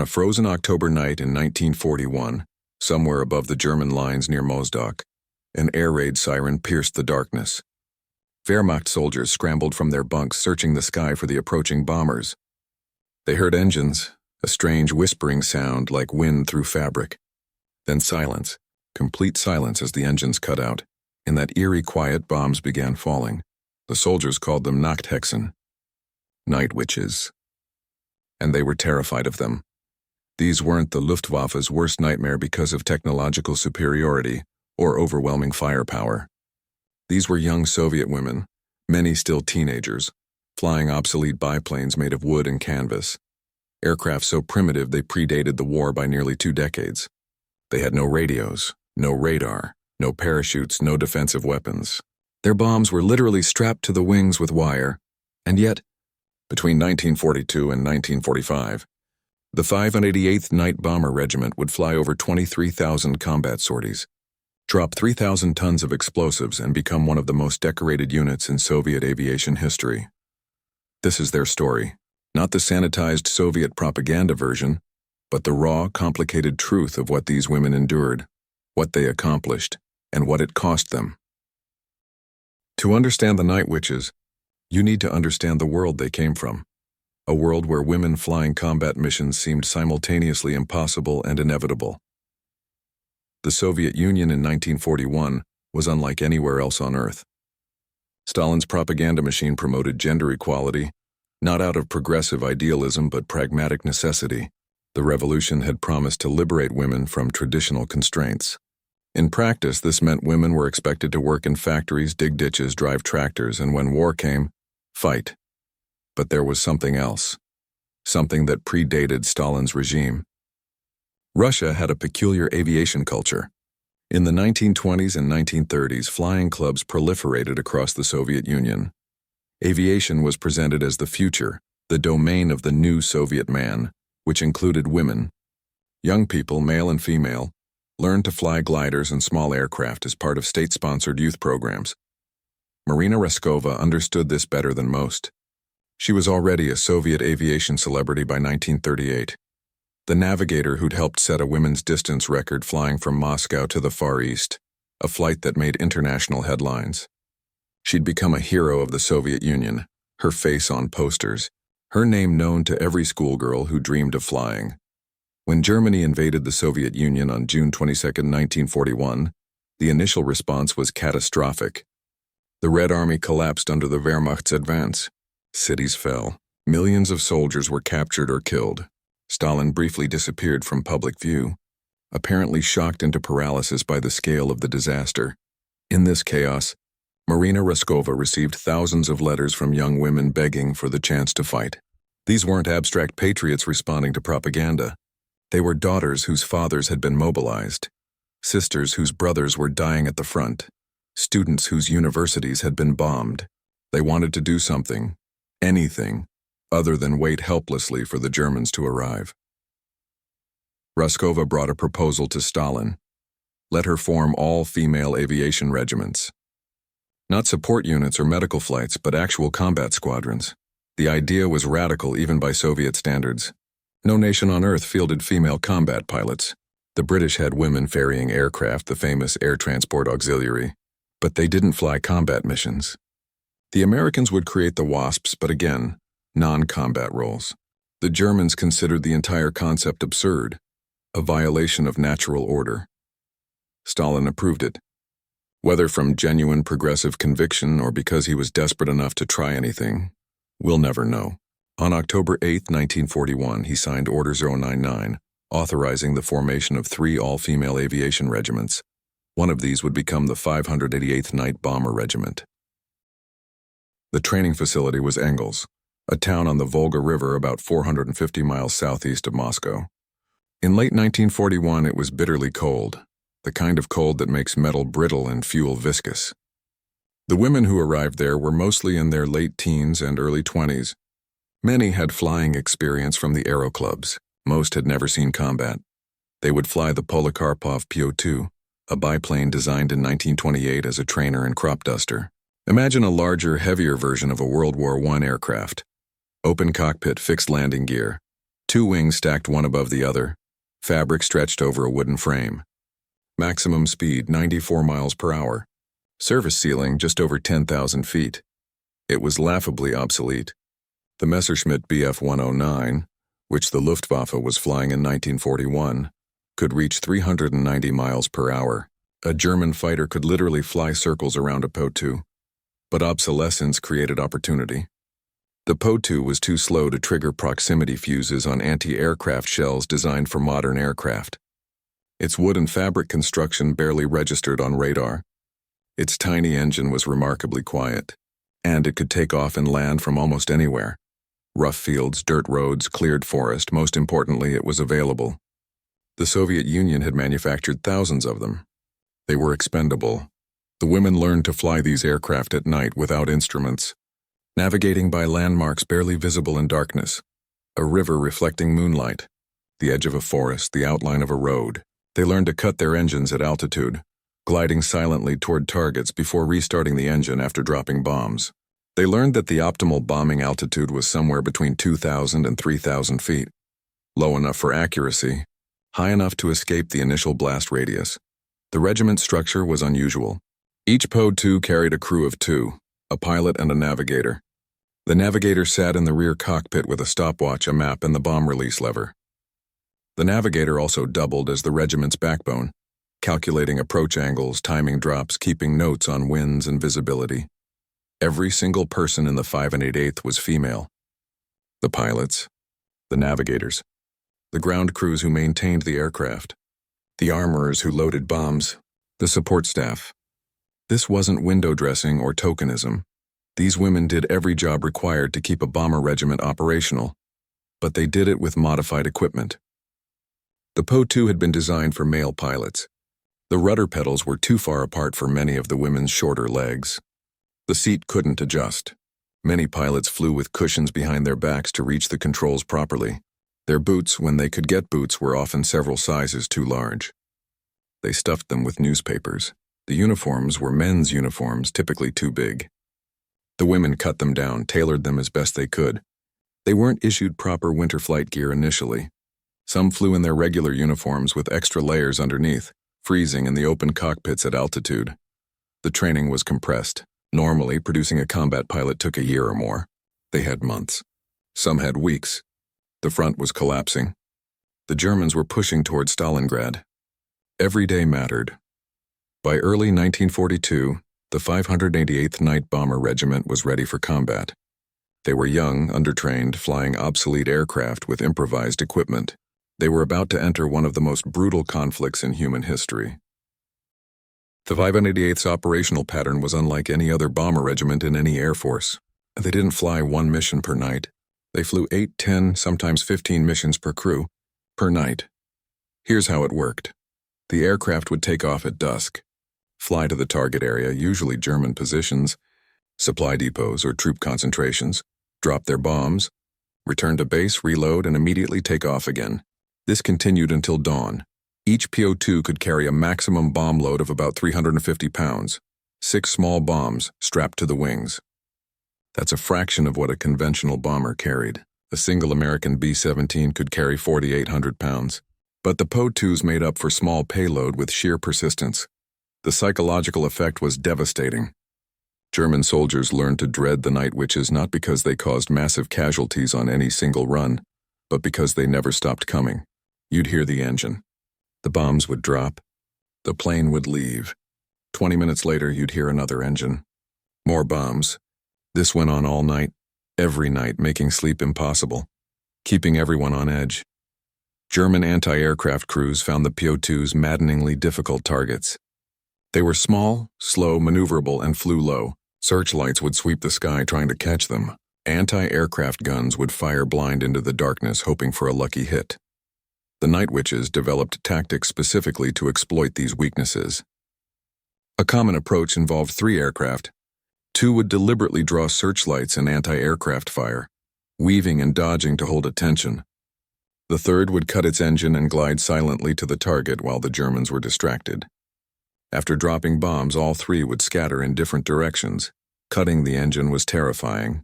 a frozen October night in 1941, somewhere above the German lines near Moosdok, an air raid siren pierced the darkness. Wehrmacht soldiers scrambled from their bunks searching the sky for the approaching bombers. They heard engines, a strange whispering sound like wind through fabric. Then silence, complete silence as the engines cut out. In that eerie quiet, bombs began falling. The soldiers called them Nachthexen, night witches. And they were terrified of them. These weren't the Luftwaffe's worst nightmare because of technological superiority or overwhelming firepower. These were young Soviet women, many still teenagers, flying obsolete biplanes made of wood and canvas. Aircraft so primitive they predated the war by nearly 2 decades. They had no radios, no radar, no parachutes, no defensive weapons. Their bombs were literally strapped to the wings with wire, and yet, between 1942 and 1945, the 588th Night B0mb3r Regiment would fly over 23,000 combat sorties, drop 3,000 tons of explosives, and become one of the most decorated units in Soviet aviation history. This is their story, not the sanitized Soviet propaganda version, but the raw, complicated truth of what these women endured, what they accomplished, and what it cost them. To understand the Night Witches, you need to understand the world they came from, a world where women flying combat missions seemed simultaneously impossible and inevitable. The Soviet Union in 1941 was unlike anywhere else on Earth. Stalin's propaganda machine promoted gender equality, not out of progressive idealism but pragmatic necessity. The revolution had promised to liberate women from traditional constraints. In practice, this meant women were expected to work in factories, dig ditches, drive tractors, and when war came, fight. But there was something else, something that predated Stalin's regime. Russia had a peculiar aviation culture. In the 1920s and 1930s, flying clubs proliferated across the Soviet Union. Aviation was presented as the future, the domain of the new Soviet man, which included women. Young people, male and female, learned to fly gliders and small aircraft as part of state-sponsored youth programs. Marina Raskova understood this better than most. She was already a Soviet aviation celebrity by 1938, the navigator who'd helped set a women's distance record flying from Moscow to the Far East, a flight that made international headlines. She'd become a hero of the Soviet Union, her face on posters, her name known to every schoolgirl who dreamed of flying. When Germany invaded the Soviet Union on June 22, 1941, the initial response was catastrophic. The Red Army collapsed under the Wehrmacht's advance. Cities fell. Millions of soldiers were captured or killed. Stalin briefly disappeared from public view, apparently shocked into paralysis by the scale of the disaster. In this chaos, Marina Raskova received thousands of letters from young women begging for the chance to fight. These weren't abstract patriots responding to propaganda. They were daughters whose fathers had been mobilized, sisters whose brothers were dying at the front, students whose universities had been bombed. They wanted to do something, anything, other than wait helplessly for the Germans to arrive. Raskova brought a proposal to Stalin. Let her form all-female aviation regiments. Not support units or medical flights, but actual combat squadrons. The idea was radical even by Soviet standards. No nation on Earth fielded female combat pilots. The British had women ferrying aircraft, the famous Air Transport Auxiliary, but they didn't fly combat missions. The Americans would create the WASPs, but again, non-combat roles. The Germans considered the entire concept absurd, a violation of natural order. Stalin approved it. Whether from genuine progressive conviction or because he was desperate enough to try anything, we'll never know. On October 8, 1941, he signed Order 099, authorizing the formation of 3 all-female aviation regiments. One of these would become the 588th Night B0mb3r Regiment. The training facility was Engels, a town on the Volga River about 450 miles southeast of Moscow. In late 1941, it was bitterly cold, the kind of cold that makes metal brittle and fuel viscous. The women who arrived there were mostly in their late teens and early 20s. Many had flying experience from the aero clubs. Most had never seen combat. They would fly the Polikarpov Po-2, a biplane designed in 1928 as a trainer and crop duster. Imagine a larger, heavier version of a World War I aircraft. Open cockpit, fixed landing gear. Two wings stacked one above the other, fabric stretched over a wooden frame. Maximum speed 94 miles per hour. Service ceiling just over 10,000 feet. It was laughably obsolete. The Messerschmitt Bf 109, which the Luftwaffe was flying in 1941, could reach 390 miles per hour. A German fighter could literally fly circles around a Po-2. But obsolescence created opportunity. The Po-2 was too slow to trigger proximity fuses on anti-aircraft shells designed for modern aircraft. Its wood and fabric construction barely registered on radar. Its tiny engine was remarkably quiet, and it could take off and land from almost anywhere. Rough fields, dirt roads, cleared forest, most importantly, it was available. The Soviet Union had manufactured thousands of them. They were expendable. The women learned to fly these aircraft at night without instruments, navigating by landmarks barely visible in darkness, a river reflecting moonlight, the edge of a forest, the outline of a road. They learned to cut their engines at altitude, gliding silently toward targets before restarting the engine after dropping bombs. They learned that the optimal bombing altitude was somewhere between 2,000 and 3,000 feet, low enough for accuracy, high enough to escape the initial blast radius. The regiment's structure was unusual. Each Po-2 carried a crew of two, a pilot and a navigator. The navigator sat in the rear cockpit with a stopwatch, a map, and the bomb release lever. The navigator also doubled as the regiment's backbone, calculating approach angles, timing drops, keeping notes on winds and visibility. Every single person in the 5 8/8 was female. The pilots, the navigators, the ground crews who maintained the aircraft, the armorers who loaded bombs, the support staff. This wasn't window dressing or tokenism. These women did every job required to keep a bomber regiment operational, but they did it with modified equipment. The Po-2 had been designed for male pilots. The rudder pedals were too far apart for many of the women's shorter legs. The seat couldn't adjust. Many pilots flew with cushions behind their backs to reach the controls properly. Their boots, when they could get boots, were often several sizes too large. They stuffed them with newspapers. The uniforms were men's uniforms, typically too big. The women cut them down, tailored them as best they could. They weren't issued proper winter flight gear initially. Some flew in their regular uniforms with extra layers underneath, freezing in the open cockpits at altitude. The training was compressed. Normally, producing a combat pilot took a year or more. They had months. Some had weeks. The front was collapsing. The Germans were pushing toward Stalingrad. Every day mattered. By early 1942, the 588th Night B0mb3r Regiment was ready for combat. They were young, undertrained, flying obsolete aircraft with improvised equipment. They were about to enter one of the most brutal conflicts in human history. The 588th's operational pattern was unlike any other bomber regiment in any air force. They didn't fly one mission per night. They flew 8, 10, sometimes 15 missions per crew, per night. Here's how it worked. The aircraft would take off at dusk, fly to the target area, usually German positions, supply depots or troop concentrations, drop their bombs, return to base, reload, and immediately take off again. This continued until dawn. Each Po-2 could carry a maximum bomb load of about 350 pounds, 6 small bombs strapped to the wings. That's a fraction of what a conventional bomber carried. A single American B-17 could carry 4,800 pounds. But the Po-2s made up for small payload with sheer persistence. The psychological effect was devastating. German soldiers learned to dread the night witches not because they caused massive casualties on any single run, but because they never stopped coming. You'd hear the engine. The bombs would drop. The plane would leave. 20 minutes later, you'd hear another engine. More bombs. This went on all night, every night, making sleep impossible, keeping everyone on edge. German anti-aircraft crews found the Po-2s maddeningly difficult targets. They were small, slow, maneuverable, and flew low. Searchlights would sweep the sky trying to catch them. Anti-aircraft guns would fire blind into the darkness, hoping for a lucky hit. The Night Witches developed tactics specifically to exploit these weaknesses. A common approach involved 3 aircraft. 2 would deliberately draw searchlights and anti-aircraft fire, weaving and dodging to hold attention. The 3rd would cut its engine and glide silently to the target while the Germans were distracted. After dropping bombs, all 3 would scatter in different directions. Cutting the engine was terrifying.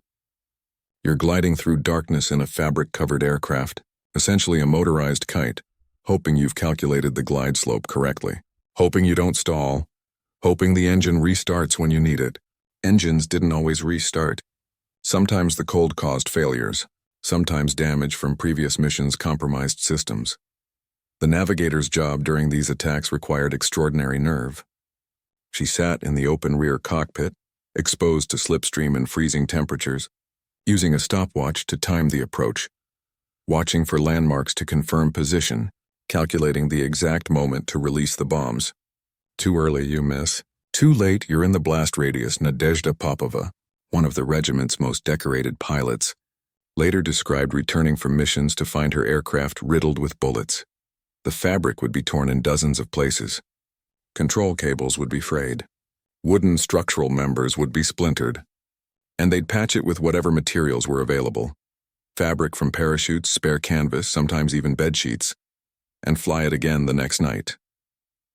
You're gliding through darkness in a fabric-covered aircraft. essentially a motorized kite, hoping you've calculated the glide slope correctly, hoping you don't stall, hoping the engine restarts when you need it. Engines didn't always restart. Sometimes the cold caused failures, sometimes damage from previous missions compromised systems. The navigator's job during these attacks required extraordinary nerve. She sat in the open rear cockpit, exposed to slipstream and freezing temperatures, using a stopwatch to time the approach, watching for landmarks to confirm position, calculating the exact moment to release the bombs. Too early, you miss. Too late, you're in the blast radius. Nadezhda Popova, one of the regiment's most decorated pilots, later described returning from missions to find her aircraft riddled with bullets. The fabric would be torn in dozens of places. Control cables would be frayed. Wooden structural members would be splintered. And they'd patch it with whatever materials were available. Fabric from parachutes, spare canvas, sometimes even bedsheets, and fly it again the next night.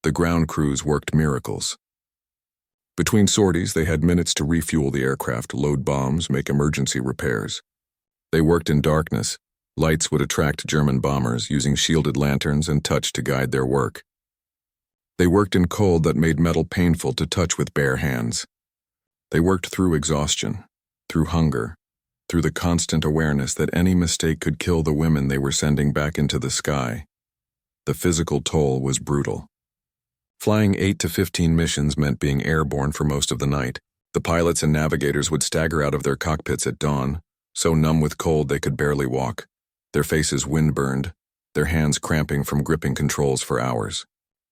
The ground crews worked miracles. Between sorties, they had minutes to refuel the aircraft, load bombs, make emergency repairs. They worked in darkness. Lights would attract German bombers, using shielded lanterns and touch to guide their work. They worked in cold that made metal painful to touch with bare hands. They worked through exhaustion, through hunger, through the constant awareness that any mistake could kill the women they were sending back into the sky. The physical toll was brutal. Flying 8 to 15 missions meant being airborne for most of the night. The pilots and navigators would stagger out of their cockpits at dawn, so numb with cold they could barely walk, their faces wind-burned, their hands cramping from gripping controls for hours.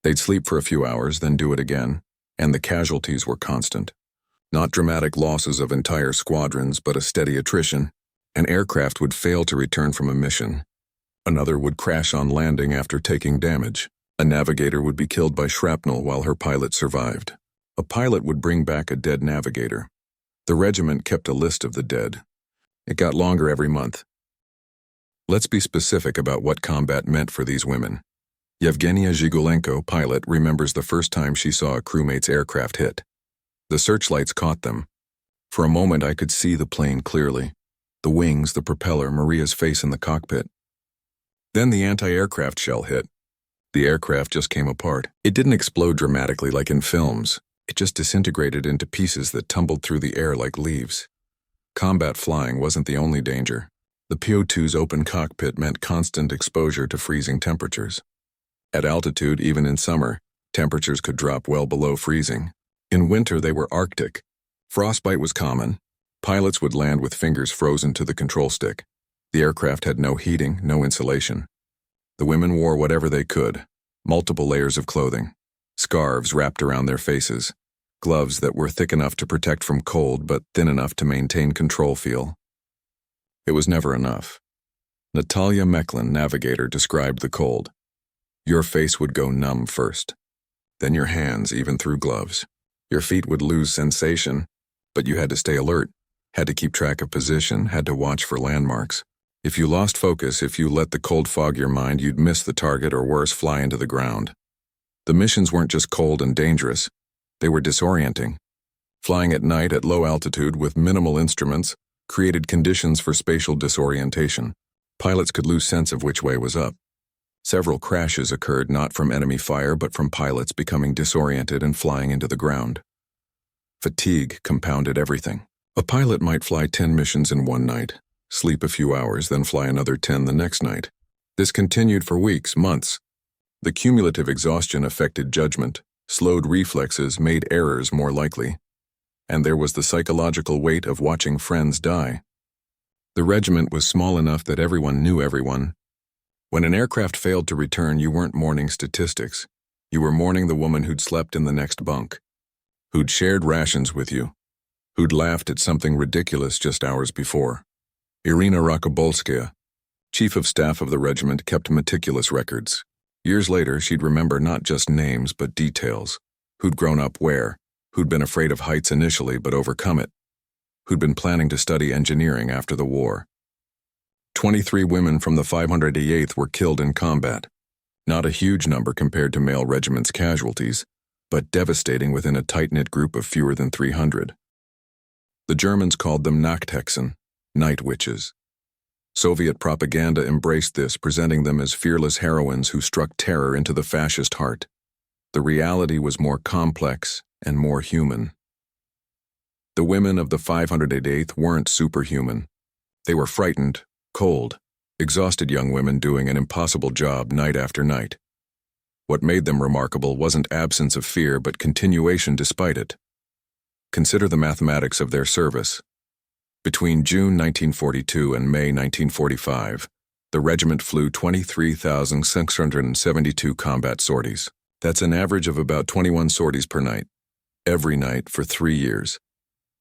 They'd sleep for a few hours, then do it again, and the casualties were constant. Not dramatic losses of entire squadrons, but a steady attrition. An aircraft would fail to return from a mission. Another would crash on landing after taking damage. A navigator would be killed by shrapnel while her pilot survived. A pilot would bring back a dead navigator. The regiment kept a list of the dead. It got longer every month. Let's be specific about what combat meant for these women. Yevgenia Zhigulenko, pilot, remembers the first time she saw a crewmate's aircraft hit. The searchlights caught them. For a moment I could see the plane clearly. The wings, the propeller, Maria's face in the cockpit. Then the anti-aircraft shell hit. The aircraft just came apart. It didn't explode dramatically like in films. It just disintegrated into pieces that tumbled through the air like leaves. Combat flying wasn't the only danger. The Po-2's open cockpit meant constant exposure to freezing temperatures. At altitude, even in summer, temperatures could drop well below freezing. In winter, they were Arctic. Frostbite was common. Pilots would land with fingers frozen to the control stick. The aircraft had no heating, no insulation. The women wore whatever they could, multiple layers of clothing, scarves wrapped around their faces, gloves that were thick enough to protect from cold but thin enough to maintain control feel. It was never enough. Natalia Mechlin, navigator, described the cold. Your face would go numb first, then your hands, even through gloves. Your feet would lose sensation, but you had to stay alert, had to keep track of position, had to watch for landmarks. If you lost focus, if you let the cold fog your mind, you'd miss the target or worse, fly into the ground. The missions weren't just cold and dangerous, they were disorienting. Flying at night at low altitude with minimal instruments created conditions for spatial disorientation. Pilots could lose sense of which way was up. Several crashes occurred not from enemy fire but from pilots becoming disoriented and flying into the ground. Fatigue compounded everything. A pilot might fly 10 missions in one night, sleep a few hours, then fly another 10 the next night. This continued for weeks, months. The cumulative exhaustion affected judgment, slowed reflexes, made errors more likely. And there was the psychological weight of watching friends die. The regiment was small enough that everyone knew everyone. When an aircraft failed to return, you weren't mourning statistics. You were mourning the woman who'd slept in the next bunk, who'd shared rations with you, who'd laughed at something ridiculous just hours before. Irina Rakobolskaya, chief of staff of the regiment, kept meticulous records. Years later, she'd remember not just names but details. Who'd grown up where, who'd been afraid of heights initially but overcome it, who'd been planning to study engineering after the war. 23 women from the 588th were killed in combat. Not a huge number compared to male regiment's casualties, but devastating within a tight-knit group of fewer than 300. The Germans called them Nachthexen, night witches. Soviet propaganda embraced this, presenting them as fearless heroines who struck terror into the fascist heart. The reality was more complex and more human. The women of the 588th weren't superhuman. They were frightened, cold, exhausted young women doing an impossible job night after night. What made them remarkable wasn't absence of fear, but continuation despite it. Consider the mathematics of their service. Between June 1942 and May 1945, the regiment flew 23,672 combat sorties. That's an average of about 21 sorties per night, every night for 3 years.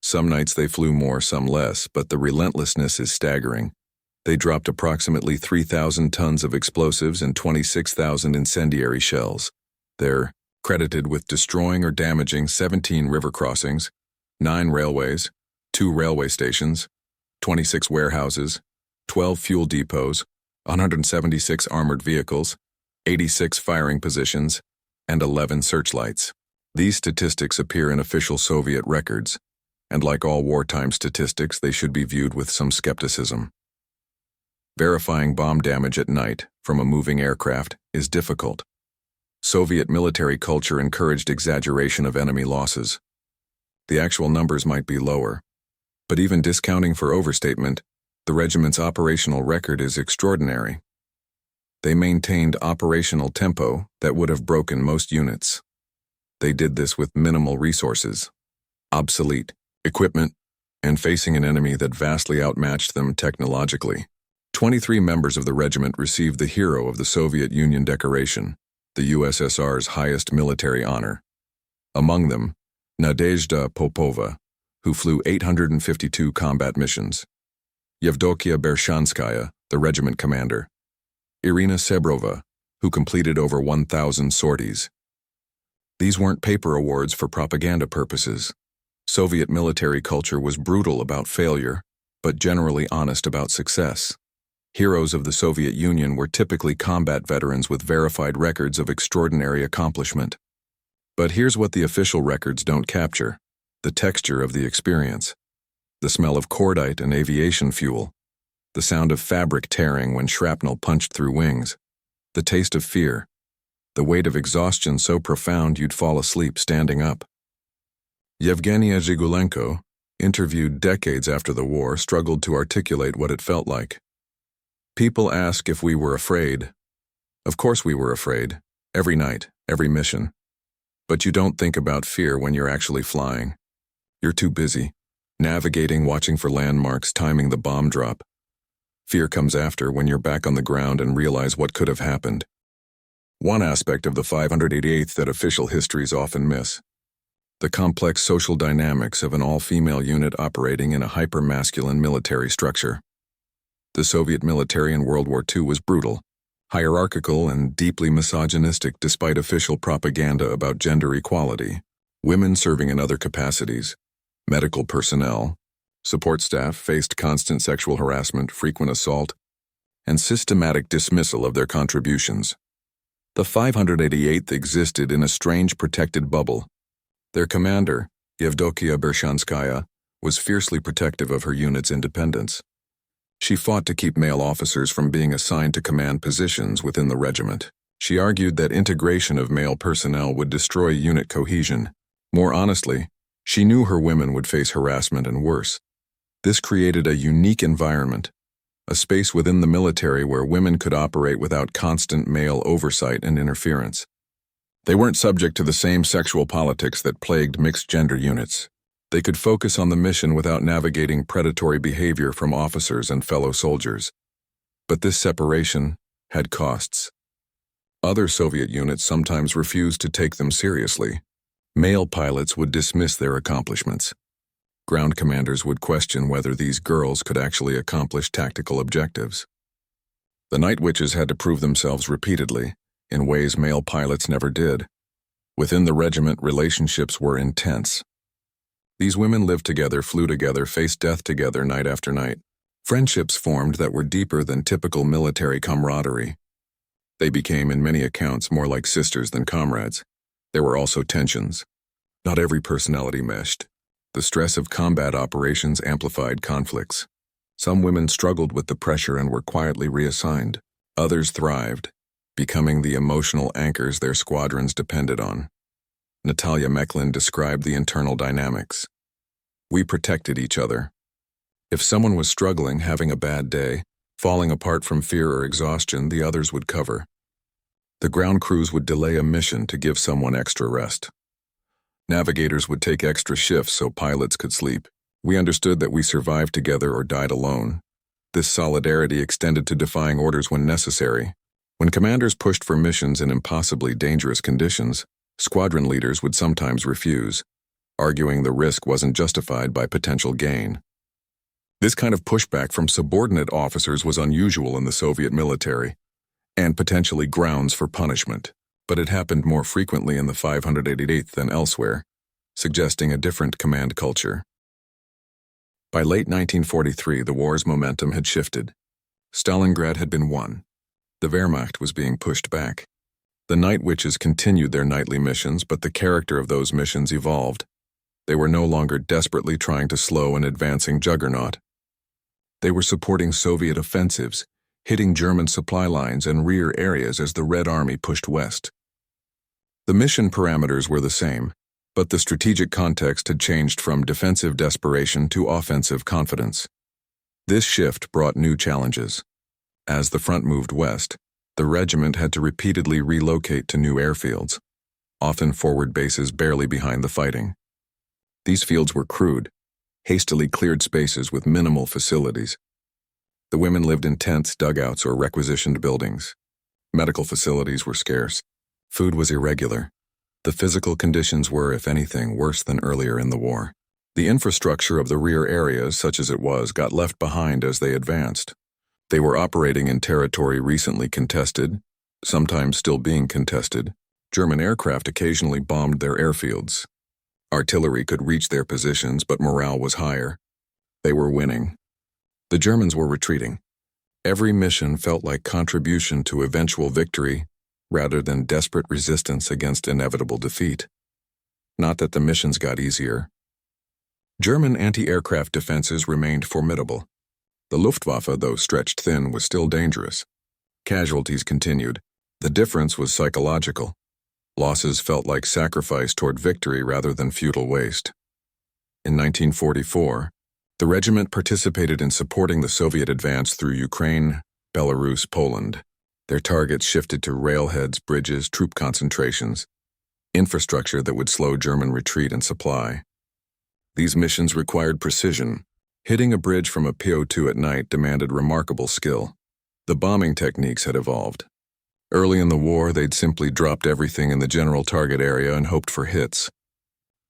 Some nights they flew more, some less, but the relentlessness is staggering. They dropped approximately 3,000 tons of explosives and 26,000 incendiary shells. They're credited with destroying or damaging 17 river crossings, 9 railways, 2 railway stations, 26 warehouses, 12 fuel depots, 176 armored vehicles, 86 firing positions, and 11 searchlights. These statistics appear in official Soviet records, and like all wartime statistics, they should be viewed with some skepticism. Verifying bomb damage at night from a moving aircraft is difficult. Soviet military culture encouraged exaggeration of enemy losses. The actual numbers might be lower, but even discounting for overstatement, the regiment's operational record is extraordinary. They maintained operational tempo that would have broken most units. They did this with minimal resources, obsolete equipment, and facing an enemy that vastly outmatched them technologically. 23 members of the regiment received the Hero of the Soviet Union decoration, the USSR's highest military honor. Among them, Nadezhda Popova, who flew 852 combat missions, Yevdokia Bershanskaya, the regiment commander, Irina Sebrova, who completed over 1,000 sorties. These weren't paper awards for propaganda purposes. Soviet military culture was brutal about failure, but generally honest about success. Heroes of the Soviet Union were typically combat veterans with verified records of extraordinary accomplishment. But here's what the official records don't capture: the texture of the experience, the smell of cordite and aviation fuel, the sound of fabric tearing when shrapnel punched through wings, the taste of fear, the weight of exhaustion so profound you'd fall asleep standing up. Yevgenia Zhigulenko, interviewed decades after the war, struggled to articulate what it felt like. People ask if we were afraid. Of course we were afraid, every night, every mission. But you don't think about fear when you're actually flying. You're too busy, navigating, watching for landmarks, timing the bomb drop. Fear comes after, when you're back on the ground and realize what could have happened. One aspect of the 588th that official histories often miss: the complex social dynamics of an all-female unit operating in a hyper-masculine military structure. The Soviet military in World War II was brutal, hierarchical, and deeply misogynistic despite official propaganda about gender equality. Women serving in other capacities, medical personnel, support staff faced constant sexual harassment, frequent assault, and systematic dismissal of their contributions. The 588th existed in a strange protected bubble. Their commander, Yevdokia Bershanskaya, was fiercely protective of her unit's independence. She fought to keep male officers from being assigned to command positions within the regiment. She argued that integration of male personnel would destroy unit cohesion. More honestly, she knew her women would face harassment and worse. This created a unique environment, a space within the military where women could operate without constant male oversight and interference. They weren't subject to the same sexual politics that plagued mixed-gender units. They could focus on the mission without navigating predatory behavior from officers and fellow soldiers. But this separation had costs. Other Soviet units sometimes refused to take them seriously. Male pilots would dismiss their accomplishments. Ground commanders would question whether these girls could actually accomplish tactical objectives. The Night Witches had to prove themselves repeatedly, in ways male pilots never did. Within the regiment, relationships were intense. These women lived together, flew together, faced death together night after night. Friendships formed that were deeper than typical military camaraderie. They became, in many accounts, more like sisters than comrades. There were also tensions. Not every personality meshed. The stress of combat operations amplified conflicts. Some women struggled with the pressure and were quietly reassigned. Others thrived, becoming the emotional anchors their squadrons depended on. Natalia Mechlin described the internal dynamics. We protected each other. If someone was struggling, having a bad day, falling apart from fear or exhaustion, the others would cover. The ground crews would delay a mission to give someone extra rest. Navigators would take extra shifts so pilots could sleep. We understood that we survived together or died alone. This solidarity extended to defying orders when necessary. When commanders pushed for missions in impossibly dangerous conditions, squadron leaders would sometimes refuse, arguing the risk wasn't justified by potential gain. This kind of pushback from subordinate officers was unusual in the Soviet military, and potentially grounds for punishment, but it happened more frequently in the 588th than elsewhere, suggesting a different command culture. By late 1943, the war's momentum had shifted. Stalingrad had been won. The Wehrmacht was being pushed back. The Night Witches continued their nightly missions, but the character of those missions evolved. They were no longer desperately trying to slow an advancing juggernaut. They were supporting Soviet offensives, hitting German supply lines and rear areas as the Red Army pushed west. The mission parameters were the same, but the strategic context had changed from defensive desperation to offensive confidence. This shift brought new challenges. As the front moved west, the regiment had to repeatedly relocate to new airfields, often forward bases barely behind the fighting. These fields were crude, hastily cleared spaces with minimal facilities. The women lived in tents, dugouts, or requisitioned buildings. Medical facilities were scarce. Food was irregular. The physical conditions were, if anything, worse than earlier in the war. The infrastructure of the rear areas, such as it was, got left behind as they advanced. They were operating in territory recently contested, sometimes still being contested. German aircraft occasionally bombed their airfields. Artillery could reach their positions, but morale was higher. They were winning. The Germans were retreating. Every mission felt like contribution to eventual victory, rather than desperate resistance against inevitable defeat. Not that the missions got easier. German anti-aircraft defenses remained formidable. The Luftwaffe, though stretched thin, was still dangerous. Casualties continued. The difference was psychological. Losses felt like sacrifice toward victory rather than futile waste. In 1944, the regiment participated in supporting the Soviet advance through Ukraine, Belarus, Poland. Their targets shifted to railheads, bridges, troop concentrations, infrastructure that would slow German retreat and supply. These missions required precision. Hitting a bridge from a Po-2 at night demanded remarkable skill. The bombing techniques had evolved. Early in the war, they'd simply dropped everything in the general target area and hoped for hits.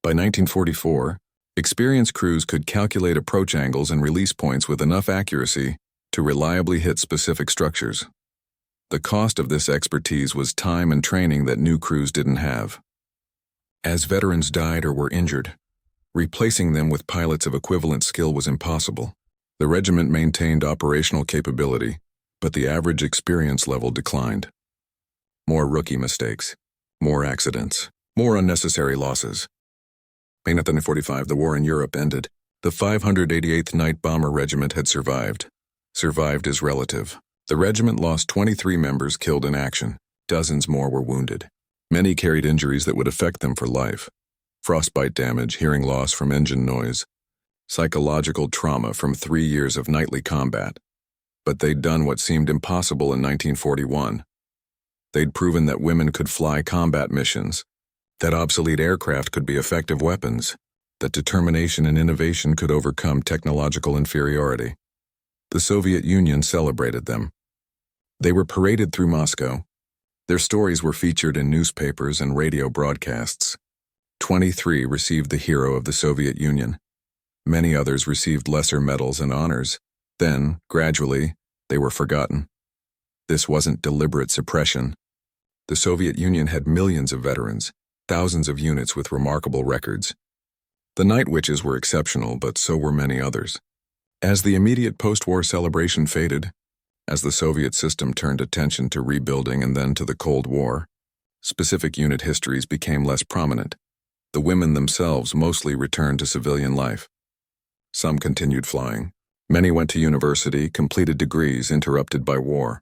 By 1944, experienced crews could calculate approach angles and release points with enough accuracy to reliably hit specific structures. The cost of this expertise was time and training that new crews didn't have. As veterans died or were injured, replacing them with pilots of equivalent skill was impossible. The regiment maintained operational capability, but the average experience level declined. More rookie mistakes, more accidents, more unnecessary losses. By 1945, the war in Europe ended. The 588th Night B0mb3r Regiment had survived. Survived is relative. The regiment lost 23 members killed in action. Dozens more were wounded. Many carried injuries that would affect them for life. Frostbite damage, hearing loss from engine noise, psychological trauma from 3 years of nightly combat. But they'd done what seemed impossible in 1941. They'd proven that women could fly combat missions, that obsolete aircraft could be effective weapons, that determination and innovation could overcome technological inferiority. The Soviet Union celebrated them. They were paraded through Moscow. Their stories were featured in newspapers and radio broadcasts. 23 received the Hero of the Soviet Union. Many others received lesser medals and honors. Then, gradually, they were forgotten. This wasn't deliberate suppression. The Soviet Union had millions of veterans, thousands of units with remarkable records. The Night Witches were exceptional, but so were many others. As the immediate post-war celebration faded, as the Soviet system turned attention to rebuilding and then to the Cold War, specific unit histories became less prominent. The women themselves mostly returned to civilian life. Some continued flying, Many went to university, completed degrees interrupted by war.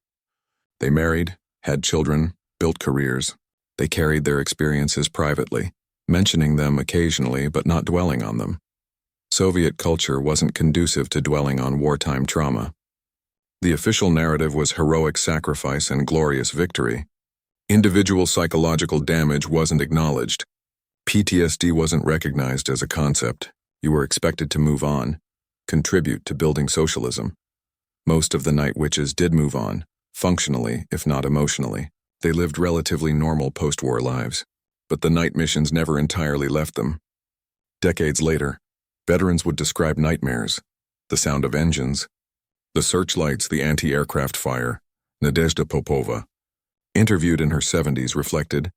They married, had children, built careers. They carried their experiences privately, mentioning them occasionally but not dwelling on them. Soviet culture wasn't conducive to dwelling on wartime trauma. The official narrative was heroic sacrifice and glorious victory. Individual psychological damage wasn't acknowledged. PTSD wasn't recognized as a concept. You were expected to move on, contribute to building socialism. Most of the Night Witches did move on, functionally, if not emotionally. They lived relatively normal post-war lives, but the night missions never entirely left them. Decades later, veterans would describe nightmares, the sound of engines, the searchlights, the anti-aircraft fire. Nadezhda Popova, interviewed in her 70s, reflected,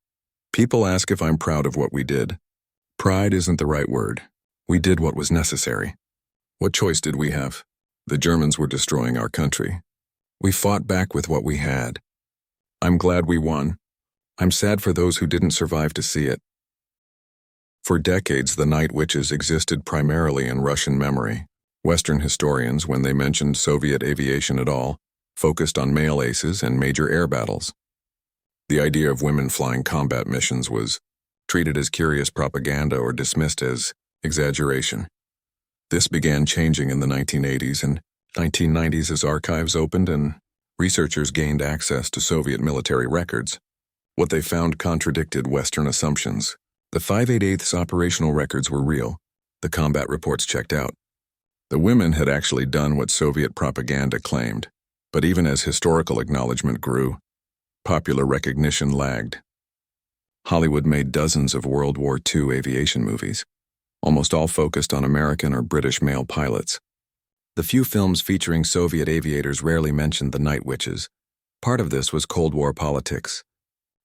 "People ask if I'm proud of what we did. Pride isn't the right word. We did what was necessary. What choice did we have? The Germans were destroying our country. We fought back with what we had. I'm glad we won. I'm sad for those who didn't survive to see it." For decades, the Night Witches existed primarily in Russian memory. Western historians, when they mentioned Soviet aviation at all, focused on male aces and major air battles. The idea of women flying combat missions was treated as curious propaganda or dismissed as exaggeration. This began changing in the 1980s and 1990s as archives opened and researchers gained access to Soviet military records. What they found contradicted Western assumptions. The 5/8 operational records were real. The combat reports checked out. The women had actually done what Soviet propaganda claimed, but even as historical acknowledgement grew, popular recognition lagged. Hollywood made dozens of World War II aviation movies, almost all focused on American or British male pilots. The few films featuring Soviet aviators rarely mentioned the Night Witches. Part of this was Cold War politics.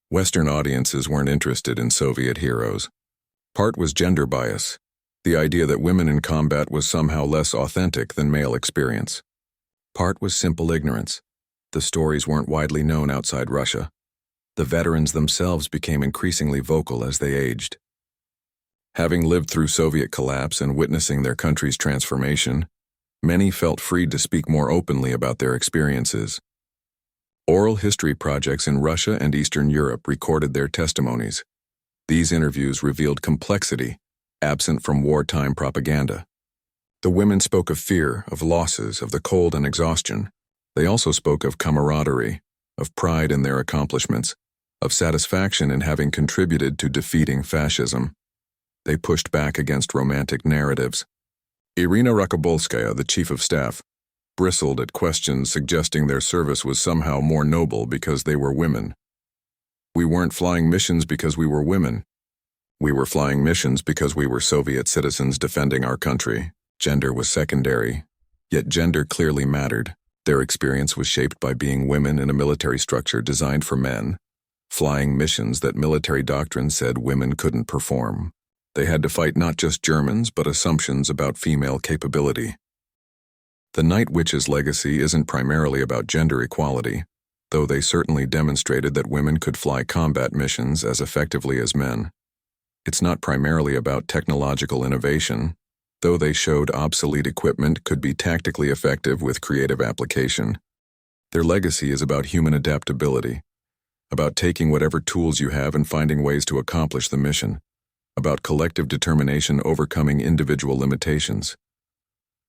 Western audiences weren't interested in Soviet heroes. Part was gender bias, the idea that women in combat was somehow less authentic than male experience. Part was simple ignorance. The stories weren't widely known outside Russia. The veterans themselves became increasingly vocal as they aged. Having lived through Soviet collapse and witnessing their country's transformation, many felt freed to speak more openly about their experiences. Oral history projects in Russia and Eastern Europe recorded their testimonies. These interviews revealed complexity, absent from wartime propaganda. The women spoke of fear, of losses, of the cold and exhaustion. They also spoke of camaraderie, of pride in their accomplishments, of satisfaction in having contributed to defeating fascism. They pushed back against romantic narratives. Irina Rakobolskaya, the chief of staff, bristled at questions suggesting their service was somehow more noble because they were women. "We weren't flying missions because we were women. We were flying missions because we were Soviet citizens defending our country. Gender was secondary. Yet gender clearly mattered. Their experience was shaped by being women in a military structure designed for men, flying missions that military doctrine said women couldn't perform. They had to fight not just Germans, but assumptions about female capability." The Night Witches' legacy isn't primarily about gender equality, though they certainly demonstrated that women could fly combat missions as effectively as men. It's not primarily about technological innovation, though they showed obsolete equipment could be tactically effective with creative application. Their legacy is about human adaptability, about taking whatever tools you have and finding ways to accomplish the mission, about collective determination overcoming individual limitations.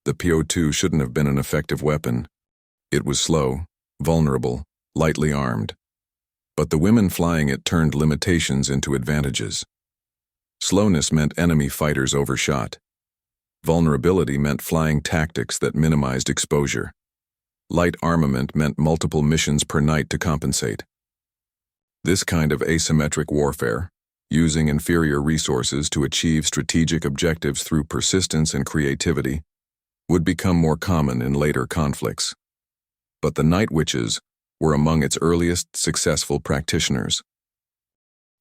The Po-2 shouldn't have been an effective weapon. It was slow, vulnerable, lightly armed. But the women flying it turned limitations into advantages. Slowness meant enemy fighters overshot. Vulnerability meant flying tactics that minimized exposure. Light armament meant multiple missions per night to compensate. This kind of asymmetric warfare, using inferior resources to achieve strategic objectives through persistence and creativity, would become more common in later conflicts. But the Night Witches were among its earliest successful practitioners.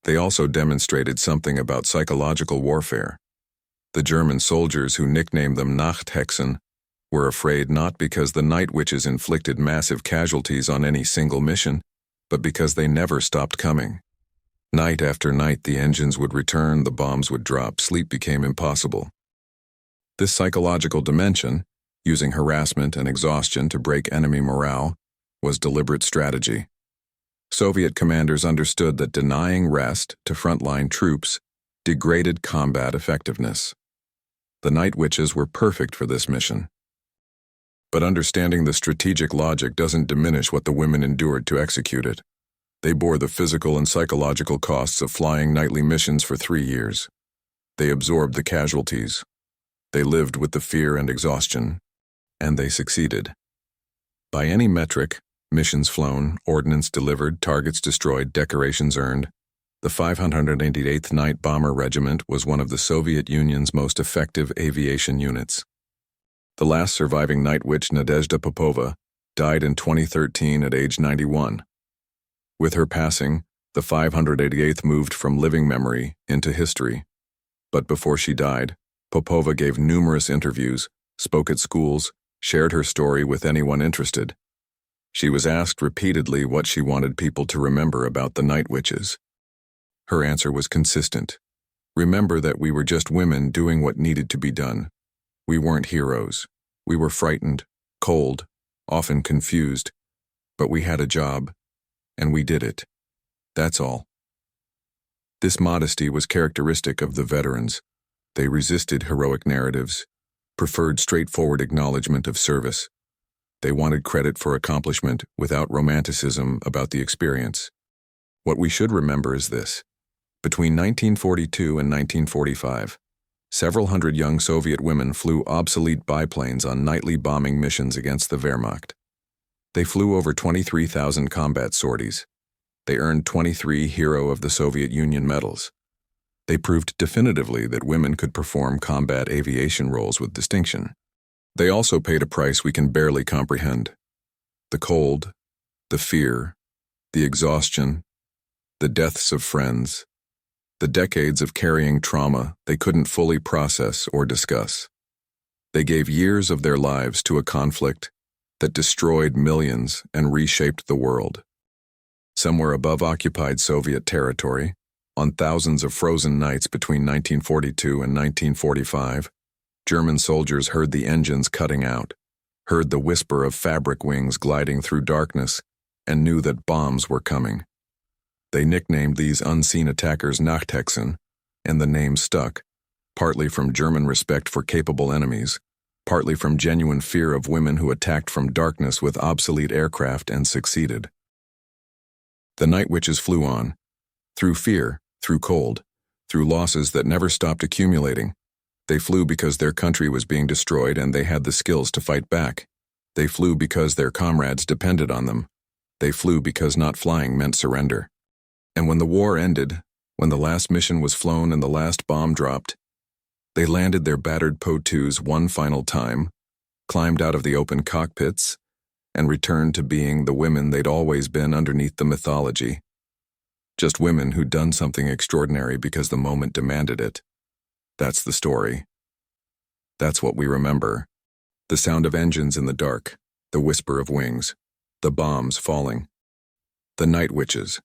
They also demonstrated something about psychological warfare. The German soldiers who nicknamed them Nachthexen were afraid not because the Night Witches inflicted massive casualties on any single mission, but because they never stopped coming. Night after night the engines would return, the bombs would drop, sleep became impossible. This psychological dimension, using harassment and exhaustion to break enemy morale, was deliberate strategy. Soviet commanders understood that denying rest to frontline troops degraded combat effectiveness. The Night Witches were perfect for this mission. But understanding the strategic logic doesn't diminish what the women endured to execute it. They bore the physical and psychological costs of flying nightly missions for 3 years. They absorbed the casualties. They lived with the fear and exhaustion, and they succeeded. By any metric, missions flown, ordnance delivered, targets destroyed, decorations earned, the 588th Night B0mb3r Regiment was one of the Soviet Union's most effective aviation units. The last surviving Night Witch, Nadezhda Popova, died in 2013 at age 91. With her passing, the 588th moved from living memory into history. But before she died, Popova gave numerous interviews, spoke at schools, shared her story with anyone interested. She was asked repeatedly what she wanted people to remember about the Night Witches. Her answer was consistent. Remember that we were just women doing what needed to be done. We weren't heroes. We were frightened, cold, often confused, but we had a job, and we did it. That's all. This modesty was characteristic of the veterans. They resisted heroic narratives, preferred straightforward acknowledgement of service. They wanted credit for accomplishment without romanticism about the experience. What we should remember is this. Between 1942 and 1945, several hundred young Soviet women flew obsolete biplanes on nightly bombing missions against the Wehrmacht. They flew over 23,000 combat sorties. They earned 23 Hero of the Soviet Union medals. They proved definitively that women could perform combat aviation roles with distinction. They also paid a price we can barely comprehend. The cold, the fear, the exhaustion, the deaths of friends, the decades of carrying trauma they couldn't fully process or discuss. They gave years of their lives to a conflict that destroyed millions and reshaped the world. Somewhere above occupied Soviet territory, on thousands of frozen nights between 1942 and 1945, German soldiers heard the engines cutting out, heard the whisper of fabric wings gliding through darkness, and knew that bombs were coming. They nicknamed these unseen attackers Nachthexen, and the name stuck, partly from German respect for capable enemies, partly from genuine fear of women who attacked from darkness with obsolete aircraft and succeeded. The Night Witches flew on, through fear, through cold, through losses that never stopped accumulating. They flew because their country was being destroyed and they had the skills to fight back. They flew because their comrades depended on them. They flew because not flying meant surrender. And when the war ended, when the last mission was flown and the last bomb dropped, they landed their battered Po-2s one final time, climbed out of the open cockpits, and returned to being the women they'd always been underneath the mythology. Just women who'd done something extraordinary because the moment demanded it. That's the story. That's what we remember. The sound of engines in the dark, the whisper of wings, the bombs falling. The Night Witches.